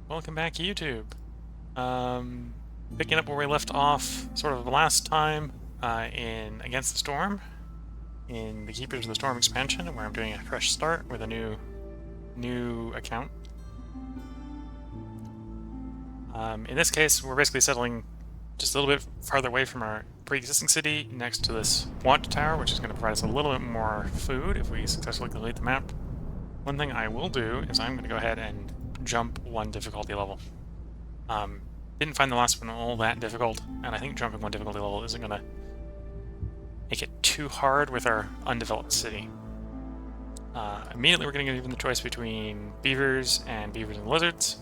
Welcome back, YouTube. Picking up where we left off sort of last time in Against the Storm, in the Keepers of the Storm expansion, where I'm doing a fresh start with a new account. In this case, we're basically settling just a little bit farther away from our pre-existing city, next to this watchtower, which is going to provide us a little bit more food if we successfully complete the map. One thing I will do is I'm going to go ahead and jump one difficulty level. Didn't find the last one all that difficult, and I think jumping one difficulty level isn't going to make it too hard with our undeveloped city. Immediately we're going to get given the choice between beavers and lizards.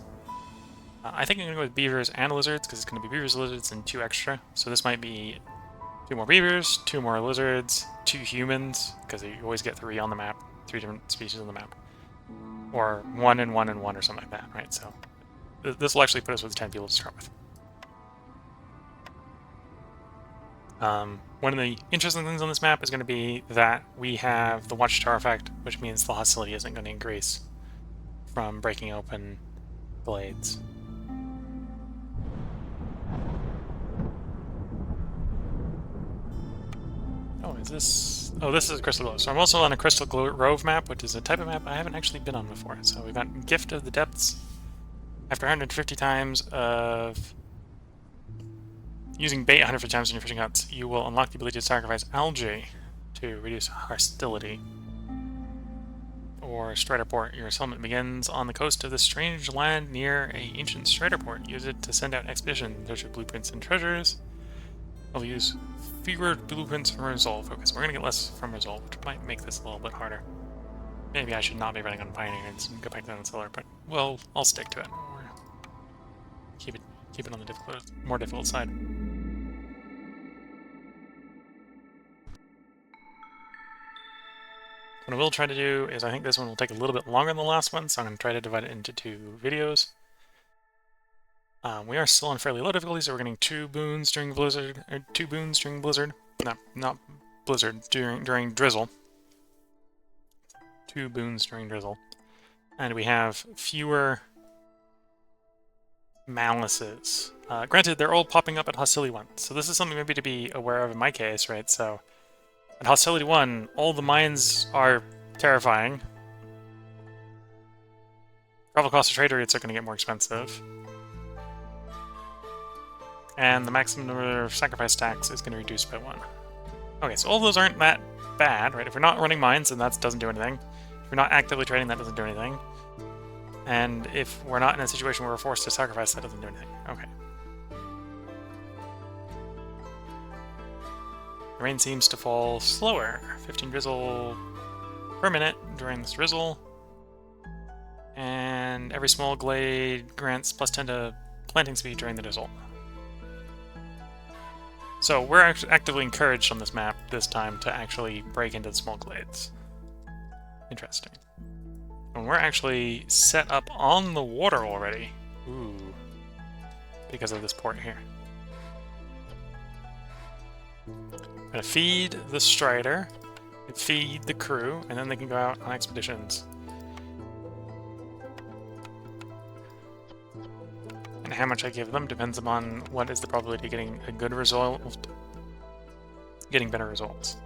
I think I'm going to go with beavers and lizards, because it's going to be beavers, lizards, and 2 extra. So this might be 2 more beavers, 2 more lizards, 2 humans, because you always get 3 on the map, 3 different species on the map. Or 1 and 1 and 1 or something like that, right? So this will actually put us with 10 people to start with. One of the interesting things on this map is going to be that we have the watchtower effect, which means the hostility isn't going to increase from breaking open blades. Oh, is this... Oh, this is a Crystal Grove. So I'm also on a Crystal Grove map, which is a type of map I haven't actually been on before. So we've got Gift of the Depths. After 150 times of using bait 150 times in your fishing huts, you will unlock the ability to sacrifice algae to reduce hostility. Or Strider Port. Your settlement begins on the coast of this strange land near an ancient Strider Port. Use it to send out expeditions, search for blueprints and treasures. I'll use fewer blueprints from Resolve focus. We're going to get less from Resolve, which might make this a little bit harder. Maybe I should not be running on Pioneer and go back down to Solar, but well, I'll stick to it. Keep it on the more difficult side. What I will try to do is, I think this one will take a little bit longer than the last one, so I'm going to try to divide it into 2 videos. We are still on fairly low difficulty, so we're getting 2 boons during Blizzard, or 2 boons during Blizzard. Not Blizzard, during Drizzle. 2 boons during Drizzle. And we have fewer malices. Granted, they're all popping up at Hostility 1, so this is something maybe to be aware of in my case, right? So, at Hostility 1, all the mines are terrifying. Travel cost of trade rates are going to get more expensive. And the maximum number of sacrifice tax is going to reduce by 1. Okay, so all those aren't that bad, right? If we're not running mines, then that doesn't do anything. If we're not actively trading, that doesn't do anything. And if we're not in a situation where we're forced to sacrifice, that doesn't do anything. Okay. The rain seems to fall slower. 15 drizzle per minute during this drizzle. And every small glade grants plus 10 to planting speed during the drizzle. So we're actively encouraged on this map this time to actually break into the small glades. Interesting. And we're actually set up on the water already. Ooh. Because of this port here. I'm gonna feed the Strider, feed the crew, and then they can go out on expeditions. And how much I give them depends upon what is the probability of getting a good result, getting better results.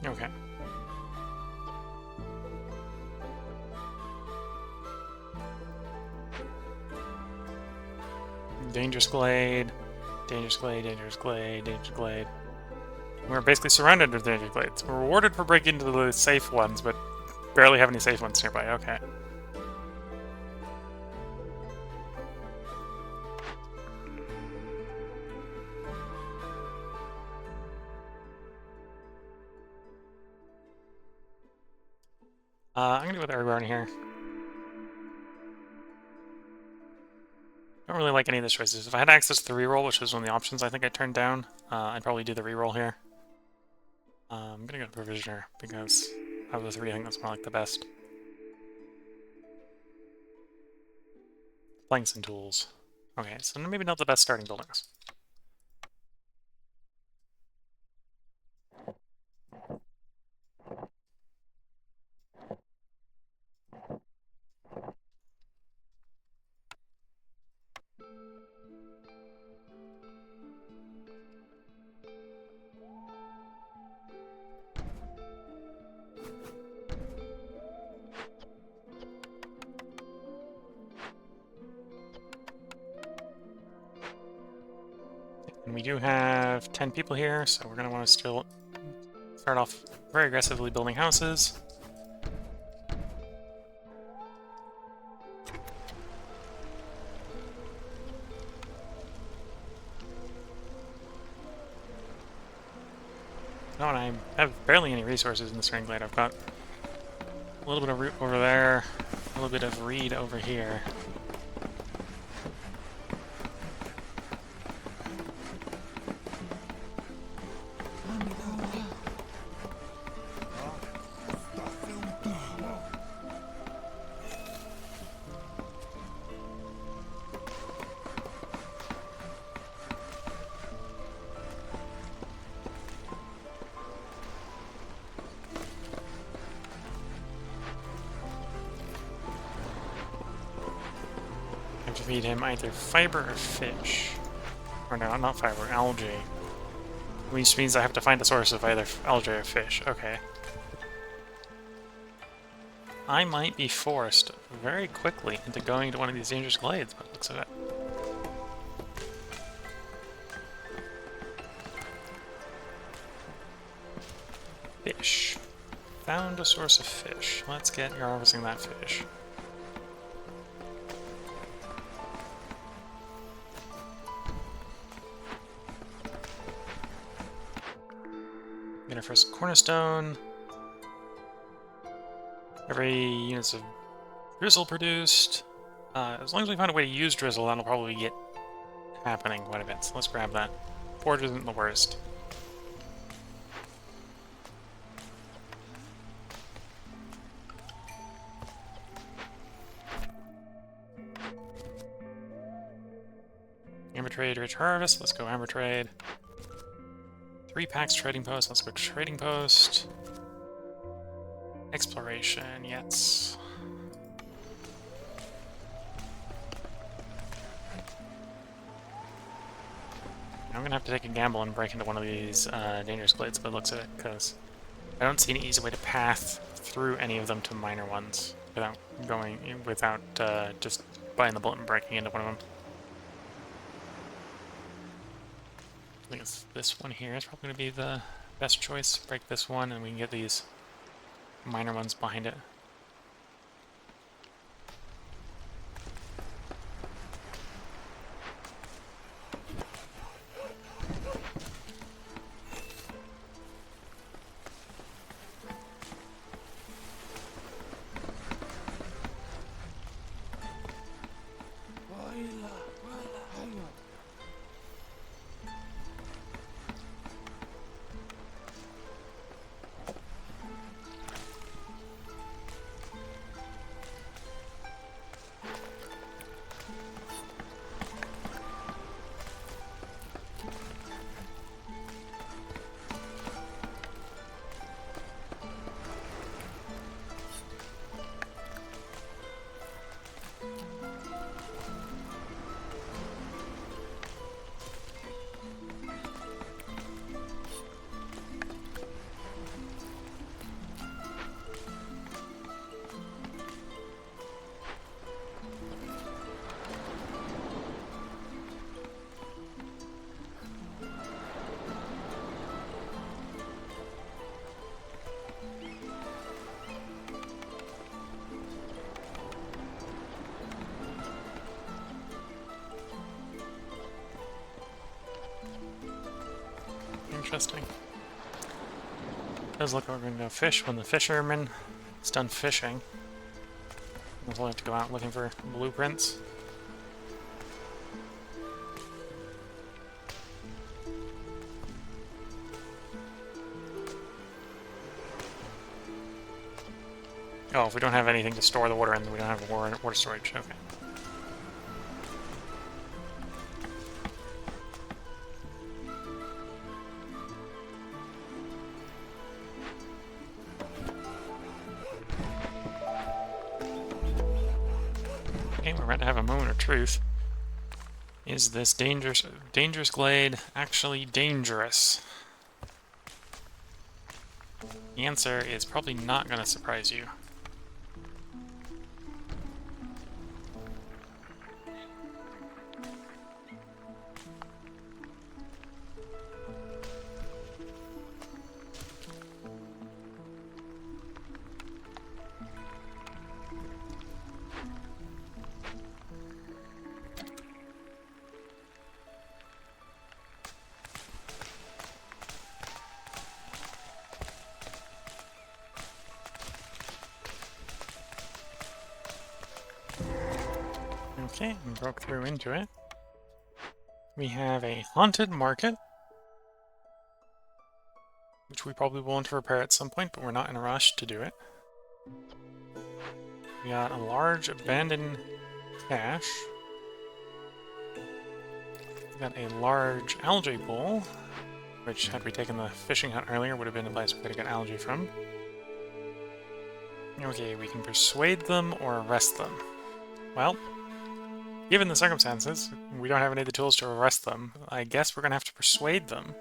Okay. Dangerous glade, dangerous glade, dangerous glade, dangerous glade. We're basically surrounded with dangerous glades. We're rewarded for breaking into the safe ones, but barely have any safe ones nearby. Okay. I'm gonna go with Aragorn here. I don't really like any of these choices. If I had access to the reroll, which was one of the options I think I turned down, I'd probably do the reroll here. I'm gonna go to Provisioner, because out of the 3, I think that's more like the best. Planks and tools. Okay, so maybe not the best starting buildings. We do have 10 people here, so we're going to want to still start off very aggressively building houses. No, and I have barely any resources in this ring glade. I've got a little bit of root over there, a little bit of reed over here. I have to feed him either fiber or fish. Or no, not fiber, algae. Which means I have to find a source of either algae or fish. Okay. I might be forced very quickly into going to one of these dangerous glades by the looks of it. Fish. Found a source of fish. Let's get harvesting that fish. Get our first cornerstone. Every units of drizzle produced. As long as we find a way to use drizzle, that'll probably get happening quite a bit. So let's grab that. Forge isn't the worst. Amber trade, rich harvest. Let's go amber trade. 3 packs trading post. Let's go trading post. Exploration, yes. I'm gonna have to take a gamble and break into one of these dangerous glades by the looks of it, because I don't see any easy way to path through any of them to minor ones without just buying the bullet and breaking into one of them. I think it's this one here is probably going to be the best choice. Break this one and we can get these minor ones behind it. Interesting. Does look like we're going to go fish when the fisherman is done fishing. We'll have to go out looking for blueprints. Oh, if we don't have anything to store the water in, then we don't have water storage. Okay. Okay, we're about to have a moment of truth. Is this dangerous glade actually dangerous? The answer is probably not going to surprise you. Okay, and broke through into it. We have a haunted market, which we probably will want to repair at some point, but we're not in a rush to do it. We got a large abandoned cache. We got a large algae pool, which, had we taken the fishing hut earlier, would have been a place we could get algae from. Okay, we can persuade them or arrest them. Well, given the circumstances, we don't have any of the tools to arrest them. I guess we're going to have to persuade them.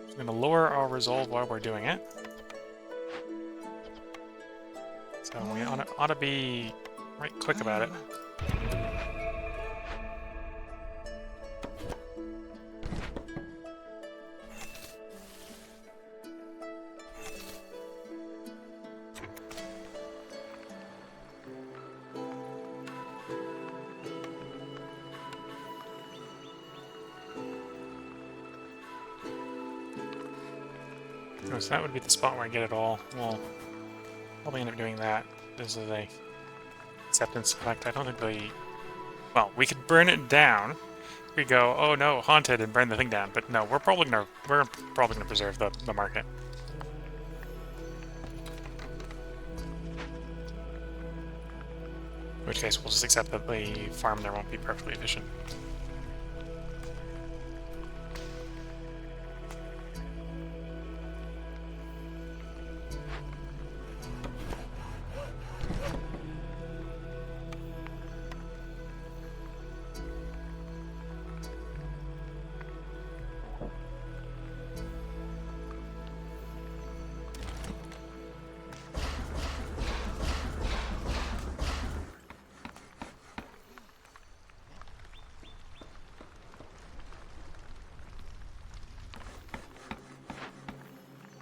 We're going to lower our resolve while we're doing it. So we ought to be right quick about it. Oh, so that would be the spot where I get it all. We'll probably end up doing that. This is a acceptance effect. I don't think they... Well, we could burn it down. We go, oh no, haunted, and burn the thing down. But no, we're probably gonna preserve the market. In which case, we'll just accept that the farm there won't be perfectly efficient.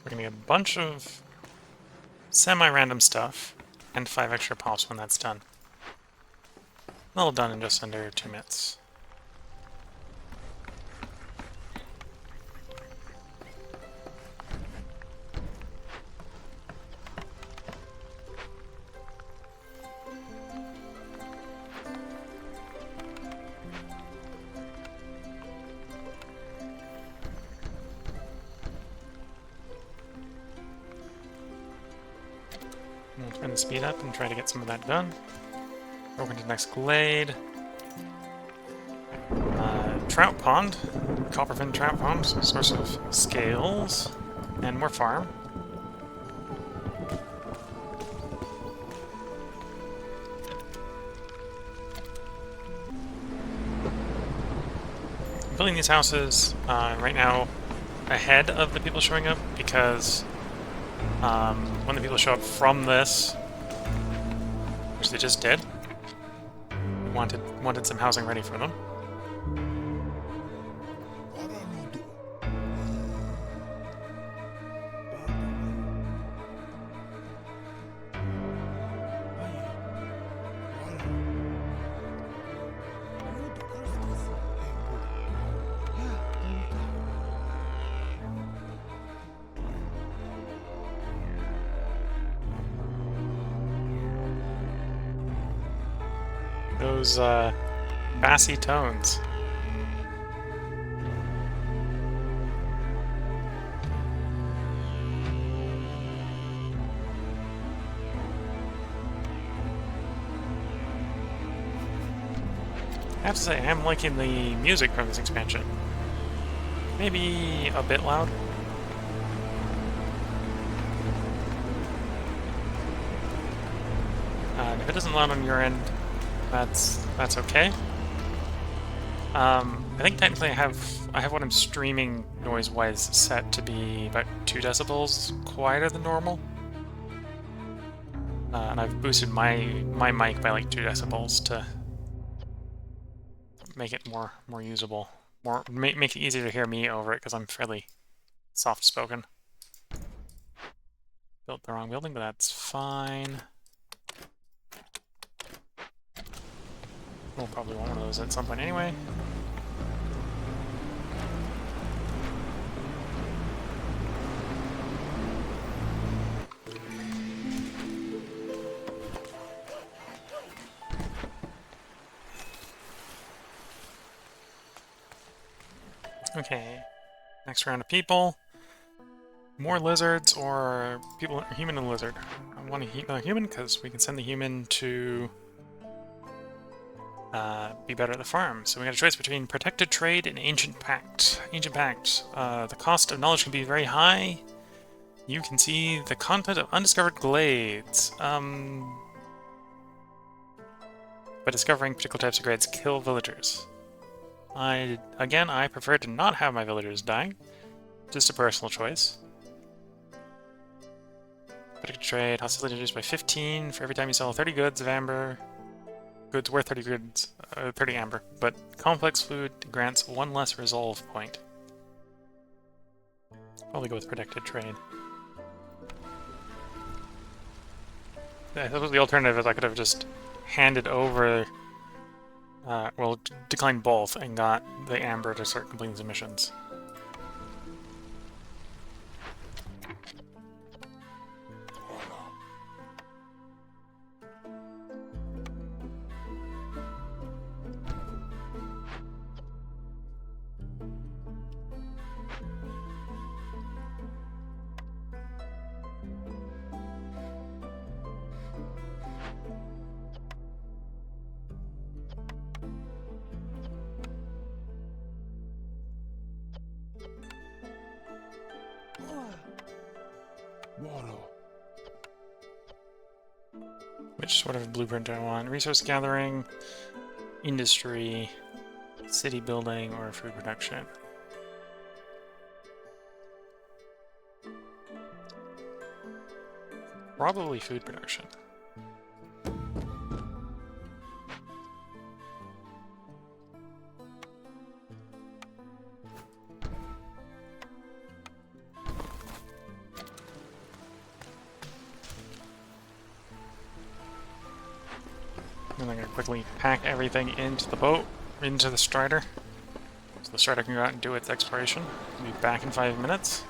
We're gonna get a bunch of semi-random stuff, and 5 extra pops when that's done. All done in just under 2 minutes. We'll turn the speed up and try to get some of that done. Open to the next glade. Trout pond. Copperfin trout pond. Source of scales. And more farm. I'm building these houses right now ahead of the people showing up because when the people show up from this, which they just did, wanted some housing ready for them. Those bassy tones. I have to say, I am liking the music from this expansion. Maybe a bit loud. And if it isn't loud on your end, that's okay. I think technically I have what I'm streaming noise-wise set to be about 2 decibels quieter than normal. And I've boosted my mic by like 2 decibels to make it more usable, make it easier to hear me over it because I'm fairly soft-spoken. Built the wrong building, but that's fine. We'll probably want one of those at some point anyway. Okay, next round of people. More lizards or people, human and lizard. I want a human because we can send the human to be better at the farm. So we got a choice between protected trade and ancient pact. Ancient pact. The cost of knowledge can be very high. You can see the content of undiscovered glades. By discovering particular types of glades, kill villagers. Again, I prefer to not have my villagers die. Just a personal choice. Protected trade, hostility reduced by 15 for every time you sell 30 goods of amber. Goods worth 30 goods, 30 amber. But complex food grants 1 less resolve point. Probably go with protected trade. I suppose the alternative is I could have just handed over, well, declined both and got the amber to start completing the missions. Which sort of blueprint do I want? Resource gathering, industry, city building, or food production? Probably food production. And I'm going to quickly pack everything into the boat, into the Strider. So the Strider can go out and do its exploration. We'll be back in 5 minutes.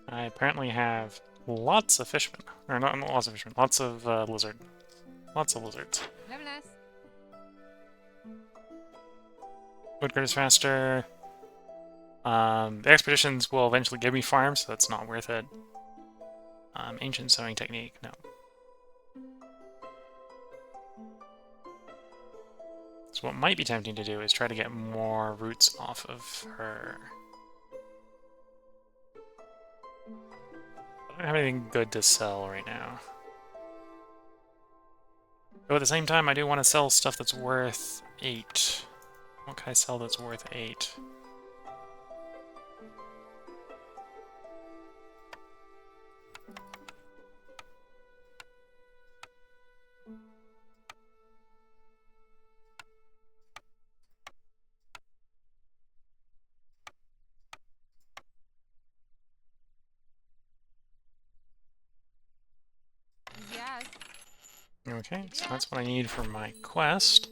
I apparently have lots of fishmen. Or not lots of fishmen, lots of lizard. Lots of lizards. Woodcutters faster. The expeditions will eventually give me farms, so that's not worth it. Ancient sewing technique, no. So what might be tempting to do is try to get more roots off of her. I don't have anything good to sell right now. But at the same time, I do want to sell stuff that's worth 8. What can I sell that's worth 8? Yes. Okay, so that's what I need for my quest.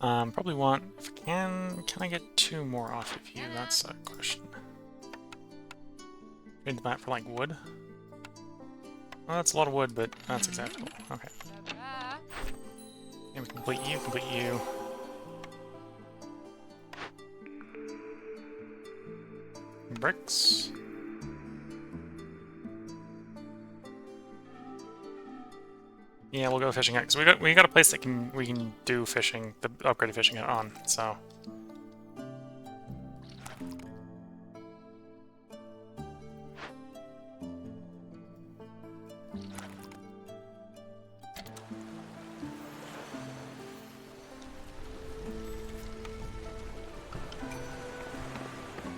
Probably want, if I can I get 2 more off of you? That's a question. Trade that for, like, wood? Well, that's a lot of wood, but that's acceptable. Okay. And we complete you, complete you. Bricks. Yeah, we'll go fishing because we got a place that we can do fishing, the upgraded fishing on, so.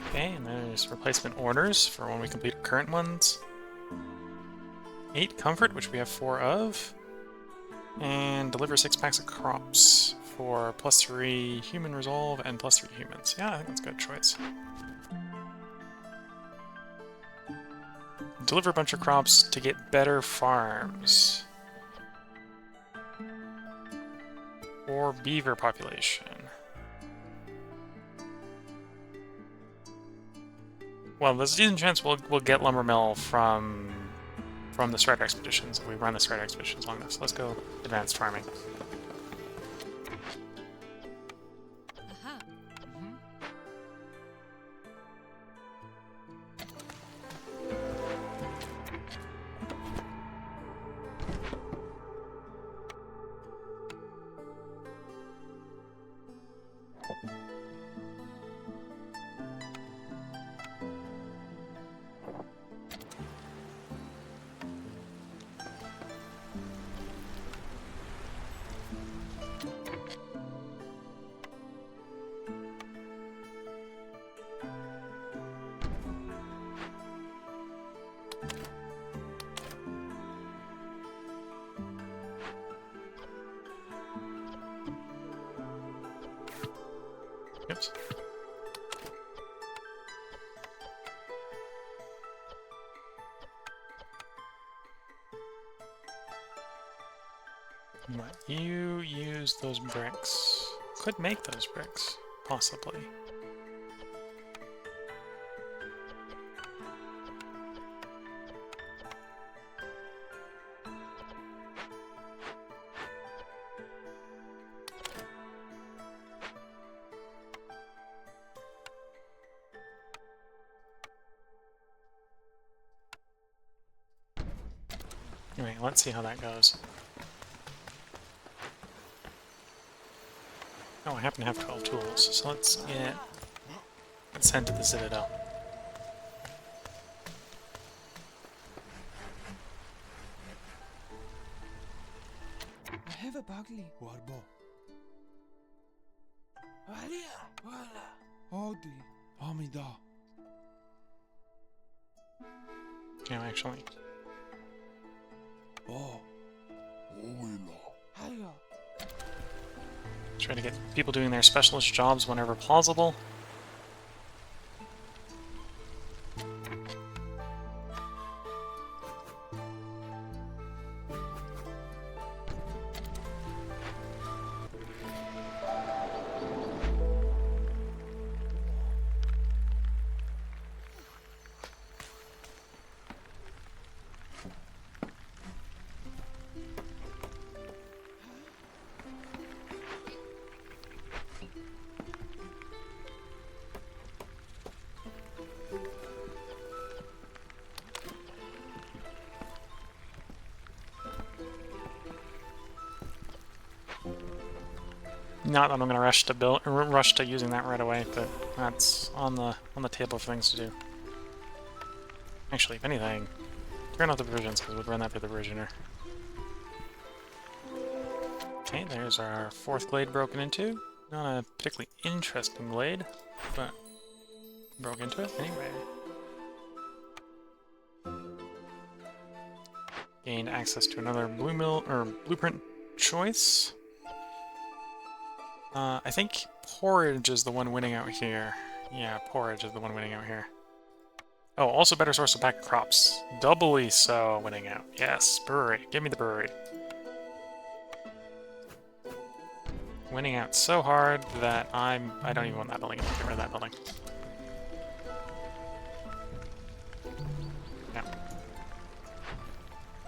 Okay, and there's replacement orders for when we complete our current ones. 8 comfort, which we have 4 of. And deliver 6 packs of crops for +3 human resolve and +3 humans. Yeah, I think that's a good choice. Deliver a bunch of crops to get better farms. Or beaver population. Well, there's a decent chance we'll get lumber mill from the Strider expeditions if we run the Strider expeditions long enough. So let's go advanced farming. Oops. What? You use those bricks. Could make those bricks, possibly. Anyway, let's see how that goes. Oh, I happen to have 12 tools, so let's send to the Citadel. I have a bugly. Warbo. Alia. Wala. Odi. Amida. Yeah, actually. Oh. Hiya. Try to get people doing their specialist jobs whenever plausible. Not that I'm gonna rush to using that right away, but that's on the table of things to do. Actually, if anything, turn off the provisions because we'll run that through the provisioner. Okay, there's our 4th glade broken into. Not a particularly interesting glade, but broke into it anyway. Gained access to another blueprint choice. I think porridge is the one winning out here. Yeah, porridge is the one winning out here. Oh, also better source of pack crops. Doubly so winning out. Yes, brewery. Give me the brewery. Winning out so hard that I don't even want that building. Get rid of that building. No.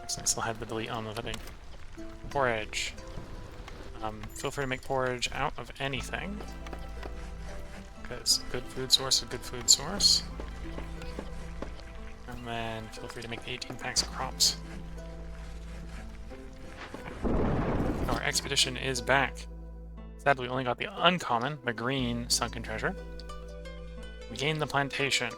I still have the delete on the thing. Porridge. Feel free to make porridge out of anything, because good food source is a good food source. And then feel free to make 18 packs of crops. Our expedition is back. Sadly, we only got the uncommon, the green sunken treasure. We gained the plantation.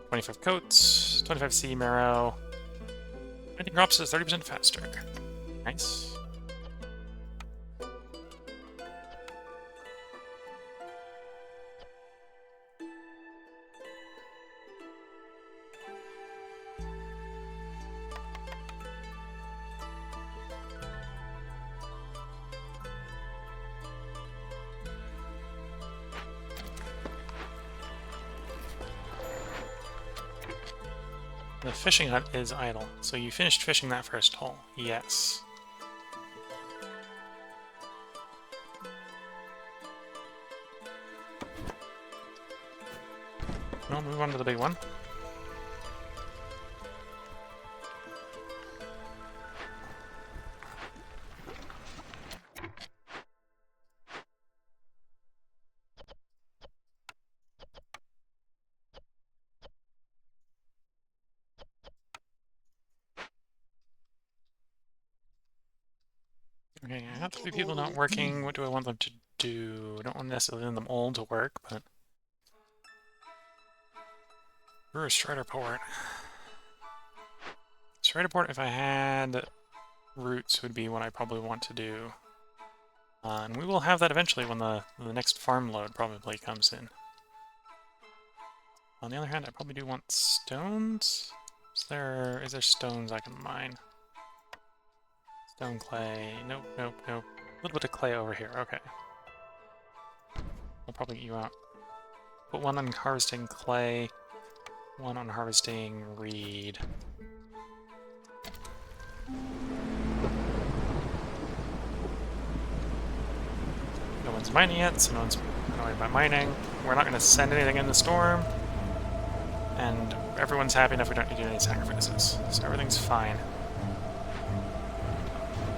25 coats, 25 sea marrow. 20 crops is 30% faster. Nice. The fishing hut is idle, so you finished fishing that first hole. Yes. move on to the big one. Okay, I have 3 people not working. What do I want them to do? I don't want necessarily them all to work, but... Brewer Strider Port. Strider Port, if I had roots, would be what I probably want to do. And we will have that eventually when the next farm load probably comes in. On the other hand, I probably do want stones. Is there stones I can mine? Stone clay. Nope, nope, nope. A little bit of clay over here. Okay. We'll probably get you out. Put one on harvesting clay, one on harvesting reed. No one's mining yet, so no one's annoyed about mining. We're not going to send anything in the storm. And everyone's happy enough we don't need to do any sacrifices. So everything's fine.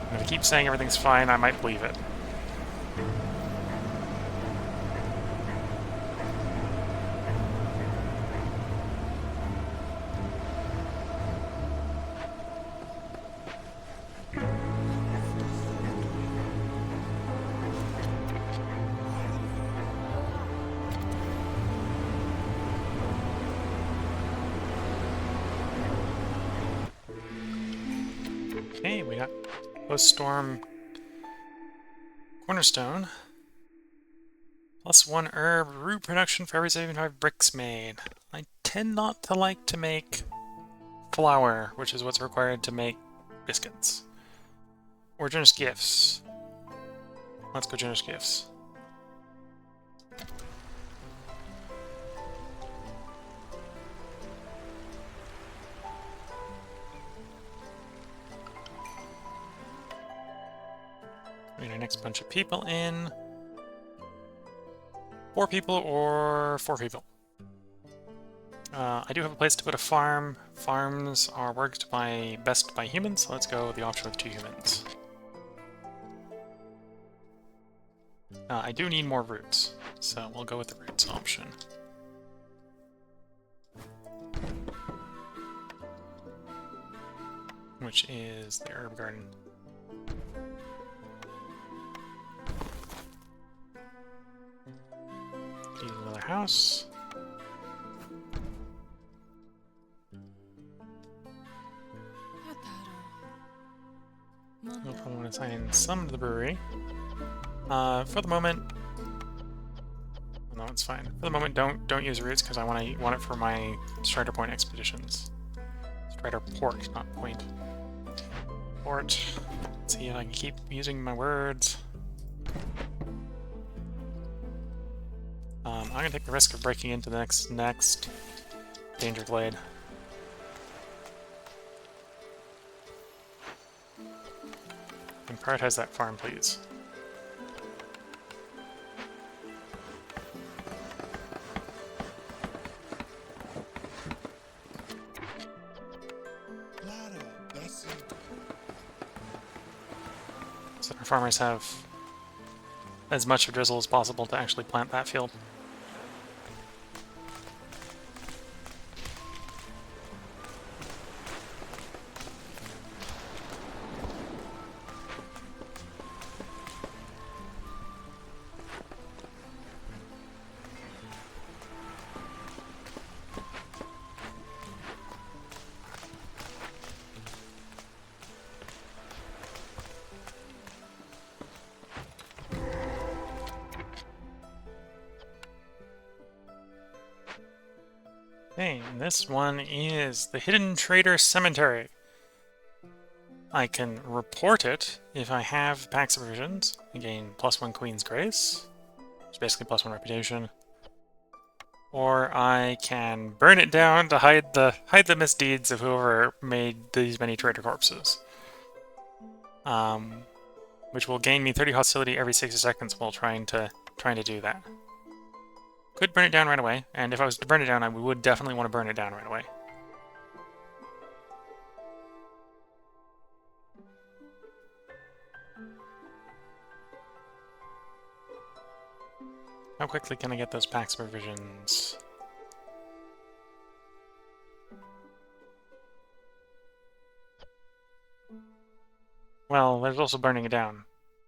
And if I keep saying everything's fine, I might believe it. Okay, we got post-storm cornerstone. +1 herb root production for every 75 bricks made. I tend not to like to make flour, which is what's required to make biscuits. Or generous gifts. Let's go generous gifts. Bring our next bunch of people in. 4 people or 4 people. I do have a place to put a farm. Farms are worked best by humans, so let's go with the option of 2 humans. I do need more roots, so we'll go with the roots option. Which is the herb garden. Use another house. We'll probably want to assign some to the brewery. For the moment, no, it's fine. For the moment, don't use roots because I want it for my Strider Point expeditions. Strider Port, not point. Port. Let's see if I can keep using my words. I'm gonna take the risk of breaking into the next danger glade. And prioritize that farm, please. So our farmers have as much of drizzle as possible to actually plant that field. Okay, and this one is the Hidden Trader Cemetery. I can report it if I have packs of provisions. I gain +1 Queen's Grace, which is basically +1 reputation. Or I can burn it down to hide the misdeeds of whoever made these many traitor corpses. Which will gain me 30 hostility every 60 seconds while trying to do that. Could burn it down right away, and if I was to burn it down, I would definitely want to burn it down right away. How quickly can I get those packs of provisions? Well, there's also burning it down.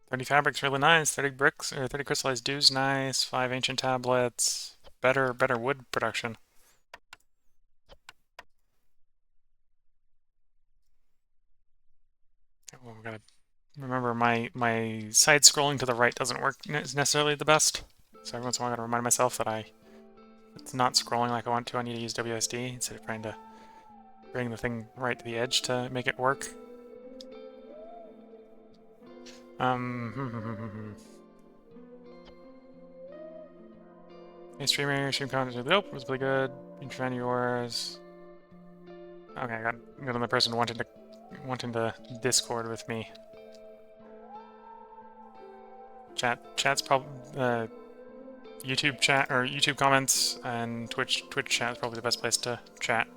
30 fabric's really nice, 30 bricks, or 30 crystallized dew's nice, 5 ancient tablets, better wood production. Well, we gotta remember my side scrolling to the right doesn't work necessarily the best. So every once in a while I gotta remind myself that it's not scrolling like I want to. I need to use WSD instead of trying to bring the thing right to the edge to make it work. Hey streamer, stream content. Nope, was pretty good. Intro yours. Okay, I got another person wanting to Discord with me. Chat's probably YouTube chat or YouTube comments and Twitch chat is probably the best place to chat.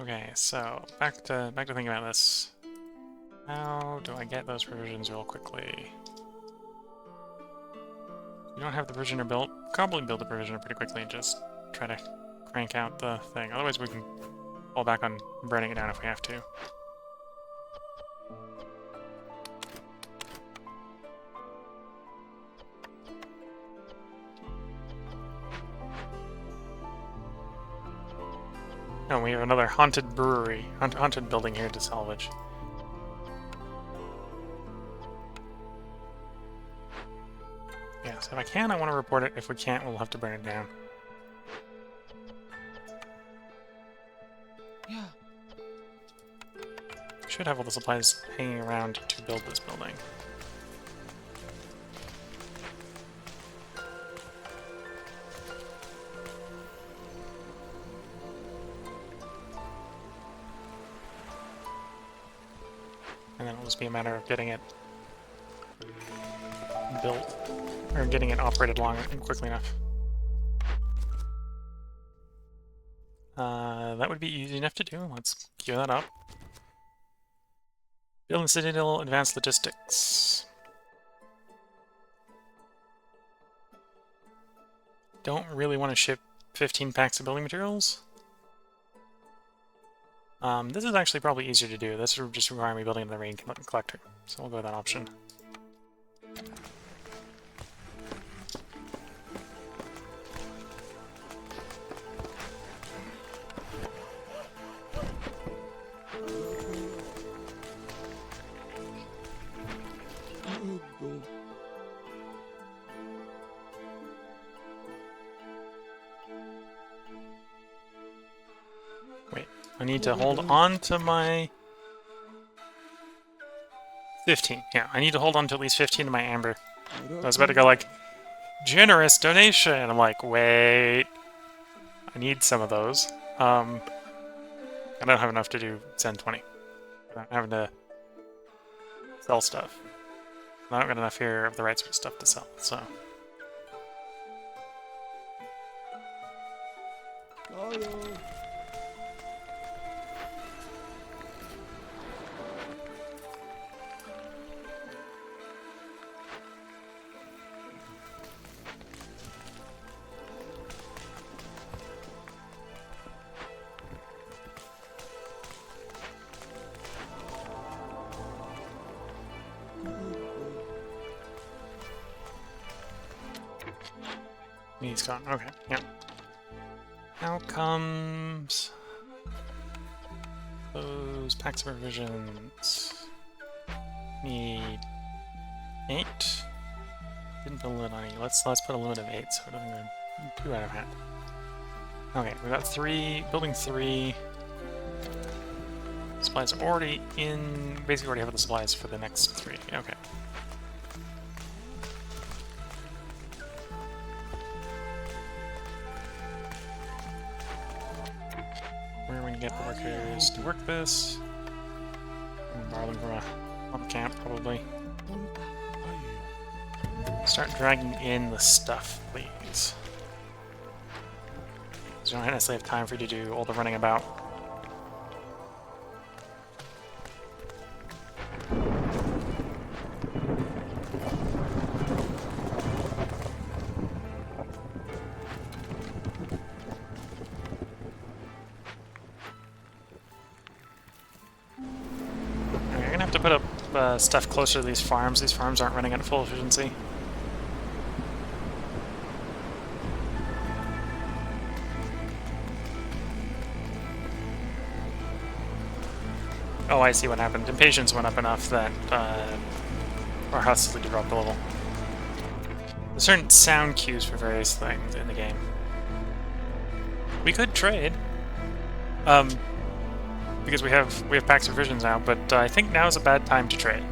Okay, so back to thinking about this. How do I get those provisions real quickly? We don't have the provisioner built. Probably build the provisioner pretty quickly and just try to crank out the thing. Otherwise we can fall back on burning it down if we have to. Oh, we have another haunted brewery, haunted building here to salvage. Yeah, so if I can, I want to report it. If we can't, we'll have to burn it down. Yeah. Should have all the supplies hanging around to build this building. And then it'll just be a matter of getting it built, or getting it operated long and quickly enough. That would be easy enough to do. Let's queue that up. Building Citadel, Advanced Logistics. Don't really want to ship 15 packs of building materials. This is actually probably easier to do. This would just require me building the rain collector. So we'll go with that option. Wait, I need to hold on to my 15. Yeah, I need to hold on to at least 15 of my amber. I was about to go like, generous donation. I'm like, wait, I need some of those. I don't have enough to do send 20. I'm having to sell stuff. I don't got enough here of the right sort of stuff to sell, so. He's gone. Okay, yeah. Outcomes. Those packs of provisions. Need 8. Didn't put a limit on 8. Let's put a limit of 8 so it doesn't go too out of hand. Okay, we got 3, building 3. Supplies are already in. Basically, already have the supplies for the next 3. Okay. Where are we gonna get the workers to work this? borrow them from a home camp, probably. Punta. Aye. Start dragging in the stuff, please. I don't necessarily have time for you to do all the running about. You're gonna have to put up stuff closer to these farms. These farms aren't running at full efficiency. Oh, I see what happened. Impatience went up enough that our hostility dropped a level. There's certain sound cues for various things in the game. We could trade, because we have packs of provisions now. But I think now is a bad time to trade,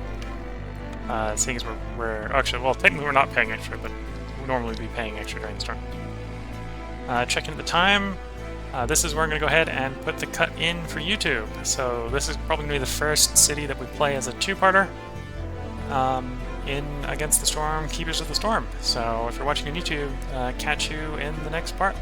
seeing as we're actually, well, technically we're not paying extra, but we'd normally be paying extra during the storm. Checking the time. This is where I'm going to go ahead and put the cut in for YouTube. So this is probably going to be the first city that we play as a two-parter in Against the Storm, Keepers of the Storm. So if you're watching on YouTube, catch you in the next part.